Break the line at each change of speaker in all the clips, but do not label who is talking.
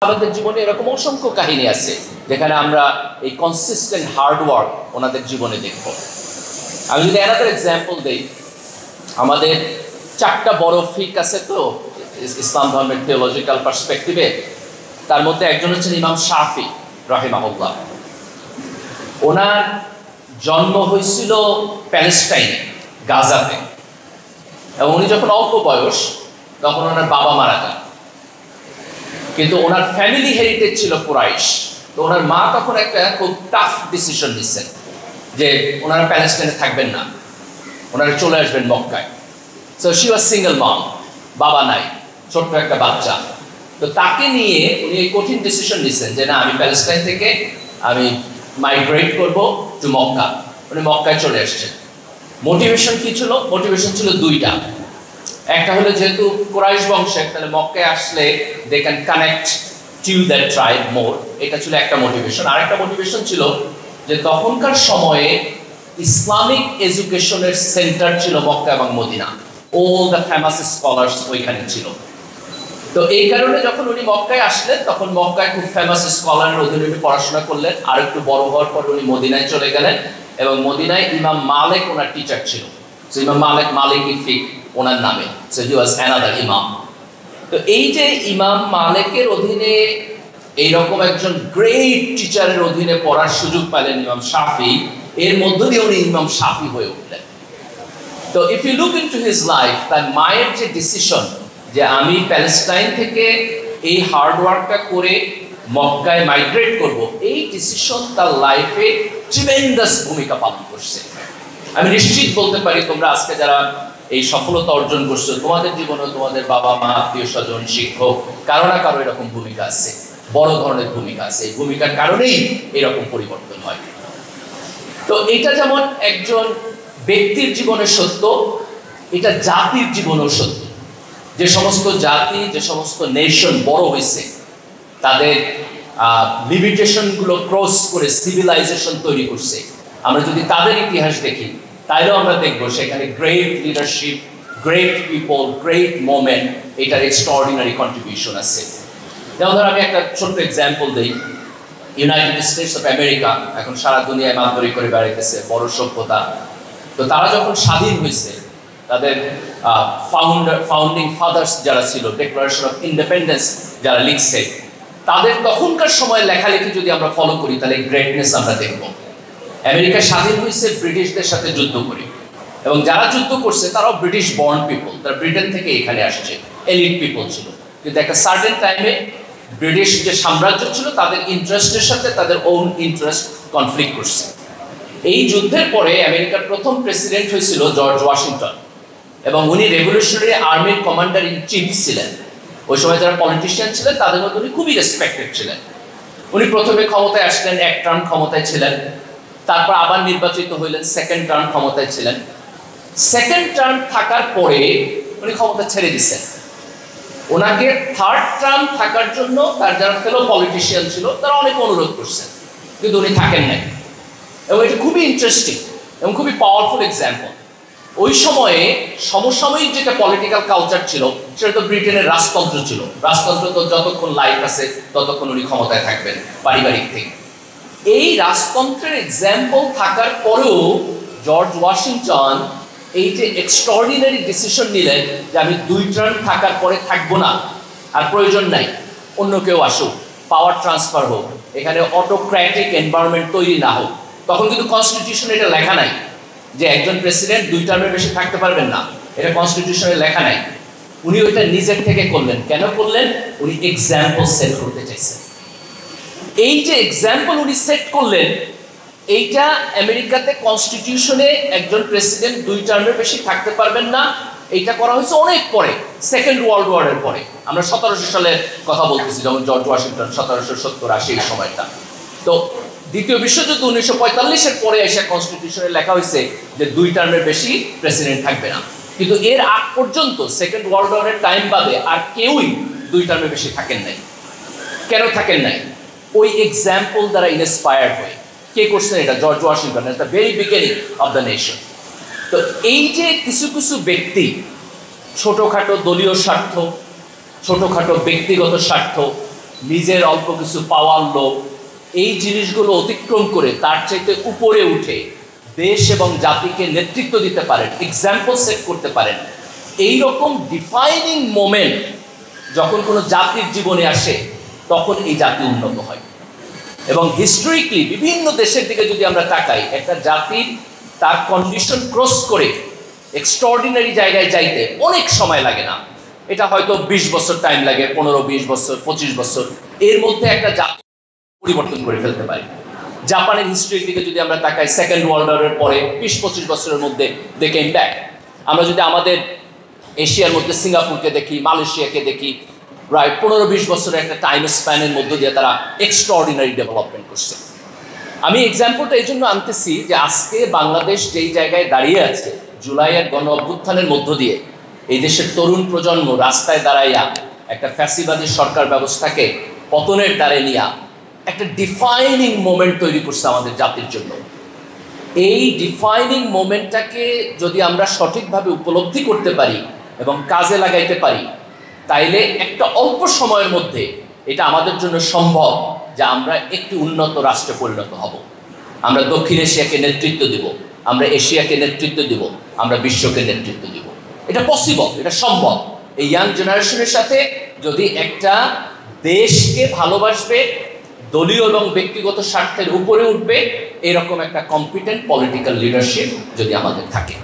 আমাদের জীবনে এরকম অসংখ্য কাহিনী আছে যেখানে আমরা এই কনসিস্টেন্ট হার্ডওয়ার্ক ওনাদের জীবনে দেখব। আমি যদি অ্যানাদার এক্সাম্পল দেই, আমাদের 4টা বড় ফিক আছে তো ইসলাম ধর্মের থিওলজিক্যাল পার্সপেক্টিভে। তার মধ্যে একজন হচ্ছেন ইমাম শাফি রাহিমাহুল্লাহ। ওনার জন্ম হয়েছিল প্যালেস্টাইনে, গাজাতে, এবং উনি যখন অল্প বয়স তখন ওনার বাবা মারা যান। কিন্তু ওনার ফ্যামিলি হেরিটেজ ছিল কুরাইশ। তো ওনার মা তখন একটা খুব টাফ ডিসিশন নিচ্ছেন যে ওনারা প্যালেস্টাইনে থাকবেন না, ওনারা চলে আসবেন মক্কায়। সো শি ওয়াজ সিঙ্গেল মম, বাবা নাই, ছোট্ট একটা বাচ্চা। তো তাকে নিয়ে উনি এই কঠিন ডিসিশন নিচ্ছেন যে না, আমি প্যালেস্টাইন থেকে আমি মাইগ্রেট করব টু মক্কা। উনি মক্কায় চলে আসছেন। মোটিভেশন কি ছিল? মোটিভেশন ছিল দুইটা। একটা হলো যেহেতু কুরাইশ বংশের, তাহলে মক্কায় আসলে they can connect to that tribe more, এটা ছিল একটা মোটিভেশন। আরেকটা মোটিভেশন ছিল যে তখনকার সময়ে ইসলামিক এডুকেশনের সেন্টার ছিল মক্কা এবং Medina. All the famous scholars ওইখানে ছিল। তো এই কারণে যখন উনি মক্কায় আসলেন, তখন মক্কায় খুব ফেমাস স্কলারের অধীনে উনি পড়াশোনা করলেন। আর একটু বড় হওয়ার পর উনি মদিনায় চলে গেলেন, এবং মদিনায় ইমাম মালিক ওনার টিচার ছিল। সো ইমাম মালিকি ফিক ওনার নামে। সো হি ওয়াজ অ্যানাদার ইমাম। তো এই যে ইমাম মালিকের অধীনে এইরকম একজন গ্রেট টিচারের অধীনে পড়ার সুযোগ পেলেন ইমাম শাফি, এর মধ্য দিয়ে উনি ইমাম শাফি হয়ে উঠলেন। তো if you look into his life, তার মায়ের যে ডিসিশন যে আমি প্যালেস্টাইন থেকে এই হার্ডওয়ার্কটা করে মক্কায় মাইগ্রেট করব, এই ডিসিশন তার লাইফে ট্রিমেন্ডাস ভূমিকা পালন করছে। আমি নিশ্চিত বলতে পারি তোমরা আজকে যারা এই সফলতা অর্জন করছো, তোমাদের জীবনে তোমাদের বাবা মা, আত্মীয় স্বজন, শিক্ষক, কারো না কারো এরকম ভূমিকা আছে, বড় ধরনের ভূমিকা আছে। এই ভূমিকার কারণেই এরকম পরিবর্তন হয়। তো এটা যেমন একজন ব্যক্তির জীবনে সত্য, এটা জাতির জীবনেও সত্য। যে সমস্ত জাতি, যে সমস্ত নেশন বড় হয়েছে, তাদের লিমিটেশনগুলো ক্রস করে সিভিলাইজেশন তৈরি করছে। আমরা যদি তাদের ইতিহাস দেখি, তাইলেও আমরা দেখব সেখানে great leadership, great people, great moment, এটার এক্সট্রাঅর্ডিনারি কন্ট্রিবিউশন আছে। যেমন ধর আমি একটা ছোট্ট এক্সাম্পল দিই। ইউনাইটেড স্টেটস অফ আমেরিকা এখন সারা দুনিয়ায় মাতবরি করে বেড়াইতেছে, বড় সভ্যতা। তো তারা যখন স্বাধীন হয়েছে, তাদের ফাউন্ডিং ফাদার্স যারা ছিল, ডিক্লারেশন অফ ইন্ডিপেন্ডেন্স যারা লিখছে, তাদের তখনকার সময় লেখালেখি যদি আমরা ফলো করি, তাহলে গ্রেটনেস আমরা দেখব। আমেরিকা স্বাধীন হয়েছে ব্রিটিশদের সাথে যুদ্ধ করে, এবং যারা যুদ্ধ করছে তারাও ব্রিটিশ বর্ন পিপল, তারা ব্রিটেন থেকে এখানে আসছে, এলিট পিপল ছিল। কিন্তু একটা সার্টেন টাইমে ব্রিটিশ যে সাম্রাজ্য ছিল, তাদের ইন্টারেস্টের সাথে তাদের ওন ইন্টারেস্ট কনফ্লিক্ট করছে। এই যুদ্ধের পরে আমেরিকার প্রথম প্রেসিডেন্ট হয়েছিল জর্জ ওয়াশিংটন, এবং উনি রেভলিউশনারি আর্মির কমান্ডার ইন চিফ ছিলেন। ওই সময় যারা পলিটিশিয়ান ছিলেন তাদের মধ্যে উনি খুবই রেসপেক্টেড ছিলেন। উনি প্রথমে ক্ষমতায় আসলেন, এক টার্ম ক্ষমতায় ছিলেন, তারপর আবার নির্বাচিত হইলেন, সেকেন্ড টার্ম ক্ষমতায় ছিলেন। সেকেন্ড টার্ম থাকার পরে উনি ক্ষমতা ছেড়ে দিচ্ছেন। ওনাকে থার্ড টার্ম থাকার জন্য তার যারা ফেলো পলিটিশিয়ান ছিল তারা অনেক অনুরোধ করছেন, কিন্তু উনি থাকেন নাই। এবং এটা খুবই ইন্টারেস্টিং এবং খুবই পাওয়ারফুল এক্সাম্পল। ওই সময়ে সমসাময়িক যেটা পলিটিক্যাল কালচার ছিল, সেটা তো ব্রিটেনের রাজতন্ত্র ছিল। রাজতন্ত্র তো যতক্ষণ লাইফ আছে ততক্ষণ উনি ক্ষমতায় থাকবেন, পারিবারিক থেকে। এই রাজতন্ত্রের এক্সাম্পল থাকার পরেও জর্জ ওয়াশিংটন এই যে এক্সট্রাঅর্ডিনারি ডিসিশন নিলেন যে আমি 2 টার্ম থাকার পরে থাকবো না, আর প্রয়োজন নাই, অন্য কেউ আসুক, পাওয়ার ট্রান্সফার হোক, এখানে অটোক্র্যাটিক এনভায়রনমেন্ট তৈরি না হোক। তখন কিন্তু কনস্টিটিউশনে এটা লেখা নাই যে একজন প্রেসিডেন্ট 2 টার্মের বেশি থাকতে পারবেন না, এটা কনস্টিটিউশনে লেখা নাই। উনি ওইটা নিজের থেকে করলেন। কেন করলেন? উনি এক্সাম্পল সেট করতে চাইছেন। এই যে এক্সাম্পল উনি সেট করলেন, এইটা আমেরিকাতে কনস্টিটিউশনে একজন প্রেসিডেন্ট 2 টার্মের বেশি থাকতে পারবেন না, এইটা করা হয়েছে অনেক পরে, সেকেন্ড ওয়ার্ল্ড ওয়ারের পরে। আমরা 1700 সালের কথা বলতেছি, যখন জর্জ ওয়াশিংটন 1770-80 এই সময়টা। তো দ্বিতীয় বিশ্বযুদ্ধ 1945-এর পরে এসে কনস্টিটিউশনে লেখা হয়েছে যে 2 টার্মের বেশি প্রেসিডেন্ট থাকবে না। কিন্তু এর আগ পর্যন্ত সেকেন্ড ওয়ার্ল্ড ওয়ারের টাইম বাদে আর কেউই 2 টার্মের বেশি থাকেন নাই। কেন থাকেন নাই? ওই এক্সাম্পল দ্বারা ইন্সপায়ার্ড হয়ে। কে করছেন এটা? George Washington, at the very beginning of the nation. তো এই যে কিছু কিছু ব্যক্তি ছোটোখাটো দলীয় স্বার্থ, ছোটোখাটো ব্যক্তিগত স্বার্থ, নিজের অল্প কিছু পাওয়ার লোভ, এই জিনিসগুলো অতিক্রম করে তার চাইতে উপরে উঠে দেশ এবং জাতিকে নেতৃত্ব দিতে পারেন, এক্সাম্পল সেট করতে পারেন, এই রকম ডিফাইনিং মোমেন্ট যখন কোনো জাতির জীবনে আসে তখন এই জাতি উন্নত হয়। এবং হিস্টোরিক্যালি বিভিন্ন দেশের দিকে যদি আমরা তাকাই, একটা জাতির তার কন্ডিশন ক্রস করে এক্সট্রাঅর্ডিনারি জায়গায় যাইতে অনেক সময় লাগে না। এটা হয়তো 20 বছর টাইম লাগে, 15-20 বছর, 25 বছর, এর মধ্যে একটা জাতি পরিবর্তন করে ফেলতে পারে। জাপানের হিস্ট্রির দিকে যদি আমরা তাকাই, সেকেন্ড ওয়ার্ল্ড ওয়ারের পরে 20-25 বছরের মধ্যে দে কেম ব্যাক। আমরা যদি আমাদের এশিয়ার মধ্যে সিঙ্গাপুরকে দেখি, মালয়েশিয়াকে দেখি, প্রায় 15-20 বছরের একটা টাইম স্প্যানের মধ্য দিয়ে তারা এক্সট্রাঅর্ডিনারি ডেভেলপমেন্ট করছে। আমি এক্সাম্পলটা এই জন্য আনতেছি যে আজকে বাংলাদেশ যেই জায়গায় দাঁড়িয়ে আছে, জুলাইয়ের গণ অভ্যুত্থানের মধ্য দিয়ে এই দেশের তরুণ প্রজন্ম রাস্তায় দাঁড়াইয়া একটা ফ্যাসিবাদী সরকার ব্যবস্থাকে পতনের দ্বারে নিয়া একটা ডিফাইনিং মোমেন্ট তৈরি করছে আমাদের জাতির জন্য। এই ডিফাইনিং মোমেন্টটাকে যদি আমরা সঠিকভাবে উপলব্ধি করতে পারি এবং কাজে লাগাইতে পারি, তাইলে একটা অল্প সময়ের মধ্যে এটা আমাদের জন্য সম্ভব যে আমরা একটি উন্নত রাষ্ট্রে পরিণত হব। আমরা দক্ষিণ এশিয়াকে নেতৃত্ব দিব, আমরা এশিয়াকে নেতৃত্ব দিব, আমরা বিশ্বকে নেতৃত্ব দিব। এটা পসিবল, এটা সম্ভব। এই ইয়াং জেনারেশনের সাথে যদি একটা দেশকে ভালোবাসবে, দলীয় এবং ব্যক্তিগত স্বার্থের উপরে উঠবে, এরকম একটা কম্পিটেন্ট পলিটিক্যাল লিডারশিপ যদি আমাদের থাকে।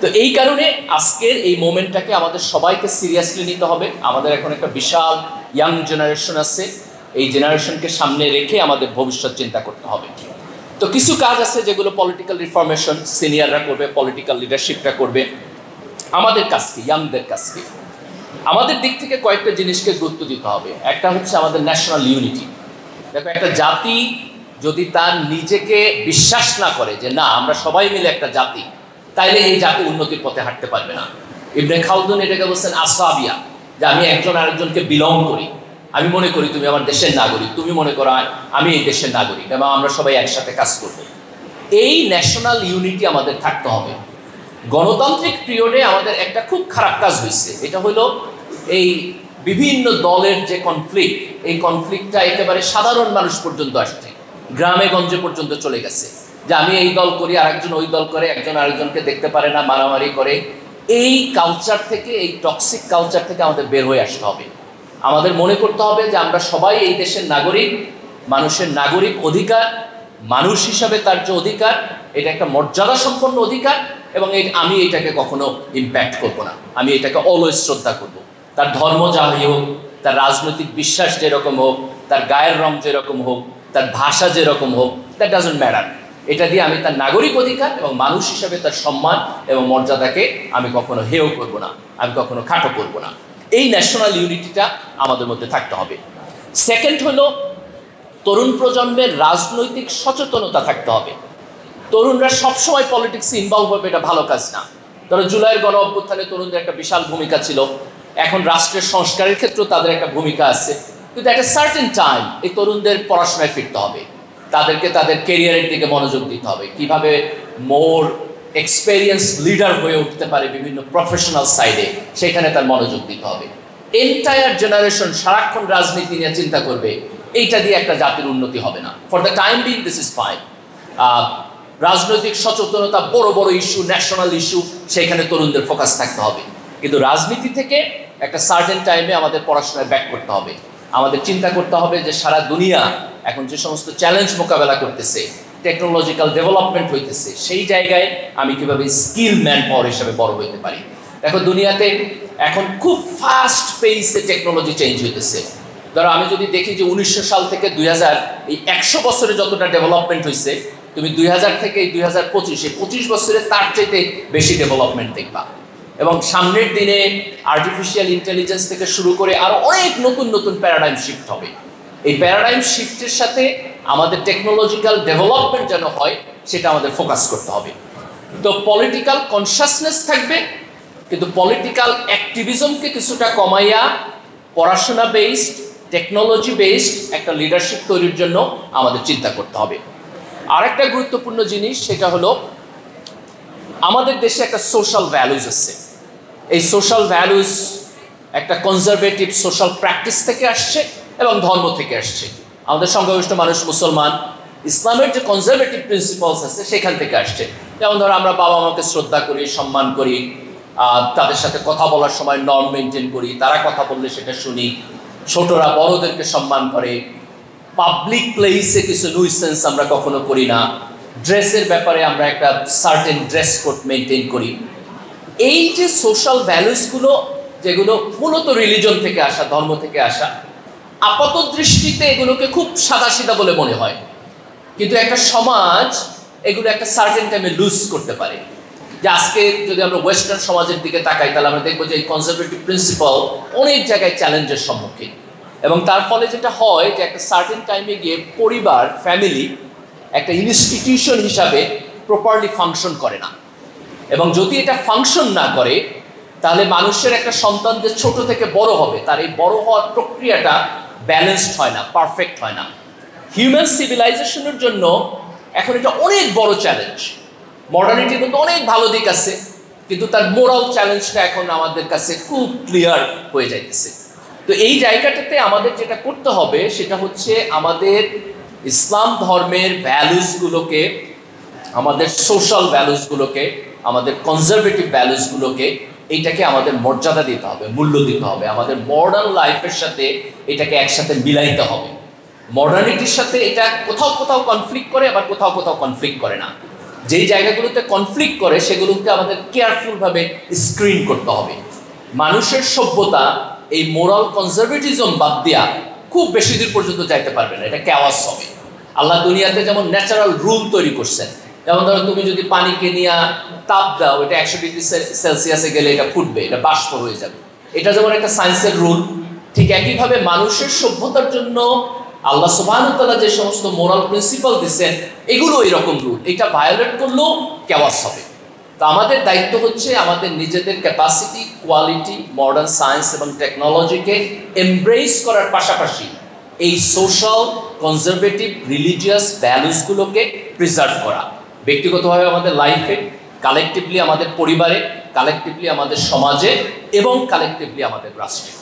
তো এই কারণে আজকের এই মোমেন্টটাকে আমাদের সবাইকে সিরিয়াসলি নিতে হবে। আমাদের এখন একটা বিশাল ইয়াং জেনারেশন আছে, এই জেনারেশনকে সামনে রেখে আমাদের ভবিষ্যৎ চিন্তা করতে হবে। তো কিছু কাজ আছে যেগুলো পলিটিক্যাল রিফরমেশন সিনিয়ররা করবে, পলিটিক্যাল লিডারশিপটা করবে। আমাদের কাজকে, ইয়াংদের কাজকে আমাদের দিক থেকে কয়েকটা জিনিসকে গুরুত্ব দিতে হবে। একটা হচ্ছে আমাদের ন্যাশনাল ইউনিটি। দেখো, একটা জাতি যদি তার নিজেকে বিশ্বাস না করে যে না আমরা সবাই মিলে একটা জাতি, তাইলে এই জাতি উন্নতির পথে হাঁটতে পারবে না। ইবনে খালদুন এটাকে বলছেন আসাবিয়া, যে আমি একজন আরেকজনকে বিলং করি। আমি মনে করি তুমি আমার দেশের নাগরিক, তুমি মনে করো আমি এই দেশের নাগরিক, এবং আমরা সবাই একসাথে কাজ করব। এই ন্যাশনাল ইউনিটি আমাদের থাকতে হবে। গণতান্ত্রিক পিরিয়ডে আমাদের একটা খুব খারাপ কাজ হয়েছে, এটা হলো এই বিভিন্ন দলের যে কনফ্লিক্ট, এই কনফ্লিক্টটা একেবারে সাধারণ মানুষ পর্যন্ত আসছে, গ্রামে গঞ্জে পর্যন্ত চলে গেছে, যে আমি এই দল করি, আরেকজন ওই দল করে, একজন আরেকজনকে দেখতে পারে না, মারামারি করে। এই কালচার থেকে, এই টক্সিক কালচার থেকে আমাদের বের হয়ে আসতে হবে। আমাদের মনে করতে হবে যে আমরা সবাই এই দেশের নাগরিক, মানুষের নাগরিক অধিকার, মানুষ হিসাবে তার যে অধিকার, এটা একটা মর্যাদা সম্পন্ন অধিকার, এবং আমি এটাকে কখনো ইম্প্যাক্ট করব না, আমি এটাকে অলওয়েজ শ্রদ্ধা করব। তার ধর্ম যাই হোক, তার রাজনৈতিক বিশ্বাস যেরকম হোক, তার গায়ের রং যেরকম হোক, তার ভাষা যেরকম হোক, দ্যাট ডাজন্ট ম্যাটার। এটা দিয়ে আমি তার নাগরিক অধিকার এবং মানুষ হিসাবে তার সম্মান এবং মর্যাদাকে আমি কখনো হেয় করব না, আমি কখনো খাটো করব না। এই ন্যাশনাল ইউনিটিটা আমাদের মধ্যে থাকতে হবে। সেকেন্ড হলো তরুণ প্রজন্মের রাজনৈতিক সচেতনতা থাকতে হবে। তরুণরা সবসময় পলিটিক্সে ইনভলভ হবে, এটা ভালো কাজ না। ধরো জুলাইয়ের গণ অভ্যুত্থানে তরুণদের একটা বিশাল ভূমিকা ছিল, এখন রাষ্ট্রের সংস্কারের ক্ষেত্রেও তাদের একটা ভূমিকা আছে, কিন্তু একটা সার্টেন টাইম এই তরুণদের পড়াশোনায় ফিরতে হবে, তাদেরকে তাদের কেরিয়ারের দিকে মনোযোগ দিতে হবে, কিভাবে মোর এক্সপেরিয়েন্স লিডার হয়ে উঠতে পারে বিভিন্ন প্রফেশনাল সাইডে, সেখানে তার মনোযোগ দিতে হবে। এন্টায়ার জেনারেশন সারাক্ষণ রাজনীতি নিয়ে চিন্তা করবে, এইটা দিয়ে একটা জাতির উন্নতি হবে না। For the time being this is fine. রাজনৈতিক সচেতনতা, বড় বড় ইস্যু, ন্যাশনাল ইস্যু, সেইখানে তরুণদের ফোকাস থাকতে হবে। কিন্তু রাজনীতি থেকে একটা সার্টেন টাইমে আমাদের পড়াশোনায় ব্যাক করতে হবে। আমাদের চিন্তা করতে হবে যে সারা দুনিয়া এখন যে সমস্ত চ্যালেঞ্জ মোকাবেলা করতেছে, টেকনোলজিক্যাল ডেভেলপমেন্ট হইতেছে, সেই জায়গায় আমি কীভাবে স্কিল ম্যান পাওয়ার হিসাবে বড় হইতে পারি। দেখো, দুনিয়াতে এখন খুব ফাস্ট পেসে টেকনোলজি চেঞ্জ হইতেছে। ধরো আমি যদি দেখি যে 1900 সাল থেকে 2000, এই 100 বছরে যতটা ডেভেলপমেন্ট হয়েছে, তুমি 2000 থেকে 2025, এই 25 বছরে তার চাইতে বেশি ডেভেলপমেন্ট দেখবা। এবং সামনের দিনে আর্টিফিশিয়াল ইন্টেলিজেন্স থেকে শুরু করে আরও অনেক নতুন নতুন প্যারাডাইম শিফট হবে। এই প্যারাডাইম শিফটের সাথে আমাদের টেকনোলজিক্যাল ডেভেলপমেন্ট যেন হয়, সেটা আমাদের ফোকাস করতে হবে। তো পলিটিক্যাল কনসাসনেস থাকবে, কিন্তু পলিটিক্যাল অ্যাক্টিভিজমকে কিছুটা কমাইয়া পড়াশোনা বেসড, টেকনোলজি বেসড একটা লিডারশিপ তৈরির জন্য আমাদের চিন্তা করতে হবে। আরেকটা গুরুত্বপূর্ণ জিনিস, সেটা হলো আমাদের দেশে একটা সোশ্যাল ভ্যালুজ আছে। এই সোশ্যাল ভ্যালুজ একটা কনজারভেটিভ সোশ্যাল প্র্যাকটিস থেকে আসছে, এবং ধর্ম থেকে আসছে। আমাদের সংখ্যাগরিষ্ঠ মানুষ মুসলমান, ইসলামের যে কনজারভেটিভ প্রিন্সিপালস আছে সেখান থেকে আসছে। যেমন ধরো আমরা বাবা মাকে শ্রদ্ধা করি, সম্মান করি, তাদের সাথে কথা বলার সময় নর্ম মেনটেন করি, তারা কথা বললে সেটা শুনি, ছোটরা বড়দেরকে সম্মান করে, পাবলিক প্লেসে কিছু নুইসেন্স আমরা কখনো করি না, ড্রেসের ব্যাপারে আমরা একটা সার্টেন ড্রেস কোড মেনটেন করি। এই যে সোশ্যাল ভ্যালুসগুলো যেগুলো মূলত রিলিজন থেকে আসা, ধর্ম থেকে আসা, আপাত দৃষ্টিতে এগুলোকে খুব সাদাসিধা বলে মনে হয়, কিন্তু একটা সমাজ এগুলো একটা সার্টেন টাইমে লুজ করতে পারে। যে আজকে যদি আমরা ওয়েস্টার্ন সমাজের দিকে তাকাই তাহলে আমরা দেখবো যে এই কনজারভেটিভ প্রিন্সিপাল অনেক জায়গায় চ্যালেঞ্জের সম্মুখীন, এবং তার ফলে যেটা হয় যে একটা সার্টেন টাইমে গিয়ে পরিবার, ফ্যামিলি একটা ইনস্টিটিউশন হিসাবে প্রপারলি ফাংশন করে না। এবং যদি এটা ফাংশন না করে তাহলে মানুষের একটা সন্তান যে ছোট থেকে বড় হবে তার এই বড় হওয়ার প্রক্রিয়াটা ব্যালেন্সড হয় না, পারফেক্ট হয় না। হিউম্যান সিভিলাইজেশনের জন্য এখন এটা অনেক বড় চ্যালেঞ্জ। মডার্নিটির কিন্তু অনেক ভালো দিক আছে, কিন্তু তার মোরাল চ্যালেঞ্জটা এখন আমাদের কাছে খুব ক্লিয়ার হয়ে যাইতেছে। তো এই জায়গাটাতে আমাদের যেটা করতে হবে সেটা হচ্ছে আমাদের ইসলাম ধর্মের ভ্যালুসগুলোকে, আমাদের সোশ্যাল ভ্যালুসগুলোকে, আমাদের কনজারভেটিভ ভ্যালুসগুলোকে, এইটাকে আমাদের মর্যাদা দিতে হবে, মূল্য দিতে হবে। আমাদের মডার্ন লাইফের সাথে এটাকে একসাথে মিলাইতে হবে। মডার্নিটির সাথে এটা কোথাও কোথাও কনফ্লিক্ট করে, আবার কোথাও কোথাও কনফ্লিক্ট করে না। যেই জায়গাগুলোতে কনফ্লিক্ট করে সেগুলোকে আমাদের কেয়ারফুলভাবে স্ক্রিন করতে হবে। মানুষের সভ্যতা এই মোরাল কনজারভেটিজম বাদ দিয়া খুব বেশি দূর পর্যন্ত যাইতে পারবে না, এটা ক্যাওয়াস হবে। আল্লাহ দুনিয়াতে যেমন ন্যাচারাল রুল তৈরি করছেন, যেমন ধরো তুমি যদি পানিকে নিয়ে তাপ দাও, এটা 100 ডিগ্রি সেলসিয়াসে গেলে এটা ফুটবে, এটা বাষ্প হয়ে যাবে। এটা যেমন একটা সায়েন্সের রুল, ঠিক একইভাবে মানুষের সভ্যতার জন্য আল্লাহ সুবহানাহু ওয়া তাআলা যে সমস্ত মোরাল প্রিন্সিপাল দিচ্ছেন এগুলো এরকম রুল, এটা ভায়োলেট করলেও ক্যাওয়াস হবে। তো আমাদের দায়িত্ব হচ্ছে আমাদের নিজেদের ক্যাপাসিটি, কোয়ালিটি, মডার্ন সায়েন্স এবং টেকনোলজিকে এমব্রেস করার পাশাপাশি এই সোশ্যাল, কনজারভেটিভ, রিলিজিয়াস ভ্যালুসগুলোকে প্রিজার্ভ করা, ব্যক্তিগতভাবে আমাদের লাইফে, কালেকটিভলি আমাদের পরিবারে, কালেকটিভলি আমাদের সমাজে এবং কালেকটিভলি আমাদের রাষ্ট্রে।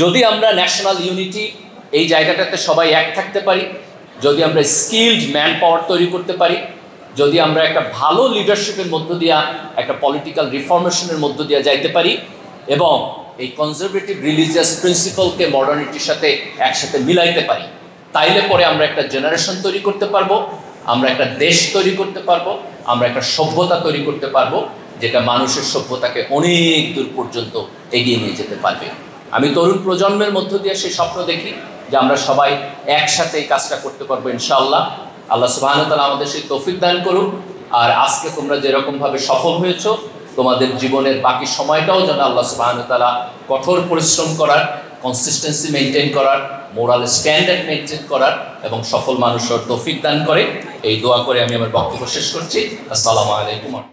যদি আমরা ন্যাশনাল ইউনিটি এই জায়গাটাতে সবাই এক থাকতে পারি, যদি আমরা স্কিলড ম্যান পাওয়ার তৈরি করতে পারি, যদি আমরা একটা ভালো লিডারশিপের মধ্য দিয়া, একটা পলিটিক্যাল রিফর্মেশনের মধ্য দিয়া যাইতে পারি এবং এই কনজারভেটিভ রিলিজিয়াস প্রিন্সিপালকে মডার্নিটির সাথে একসাথে মিলাইতে পারি, তাইলে পরে আমরা একটা জেনারেশন তৈরি করতে পারবো, আমরা একটা দেশ তৈরি করতে পারবো, আমরা একটা সভ্যতা তৈরি করতে পারবো, যেটা মানুষের সভ্যতাকে অনেক দূর পর্যন্ত এগিয়ে নিয়ে যেতে পারবে। আমি তরুণ প্রজন্মের মধ্য দিয়ে সেই স্বপ্ন দেখি যে আমরা সবাই একসাথে এই কাজটা করতে পারবো ইনশাআল্লাহ। আল্লাহ সুবহানাহু ওয়া তাআলা আমাদের সেই তৌফিক দান করুন। আর আজকে তোমরা যেরকমভাবে সফল হয়েছো, তোমাদের জীবনের বাকি সময়টাও যেন আল্লাহ সুবহানাহু ওয়া তাআলা কঠোর পরিশ্রম করার, কনসিস্টেন্সি মেনটেন করার, মোরাল স্ট্যান্ডার্ড মেনটেন করার এবং সফল মানুষের তৌফিক দান করে, এই দোয়া করে আমি আমার বক্তব্য শেষ করছি। আসসালামু আলাইকুম।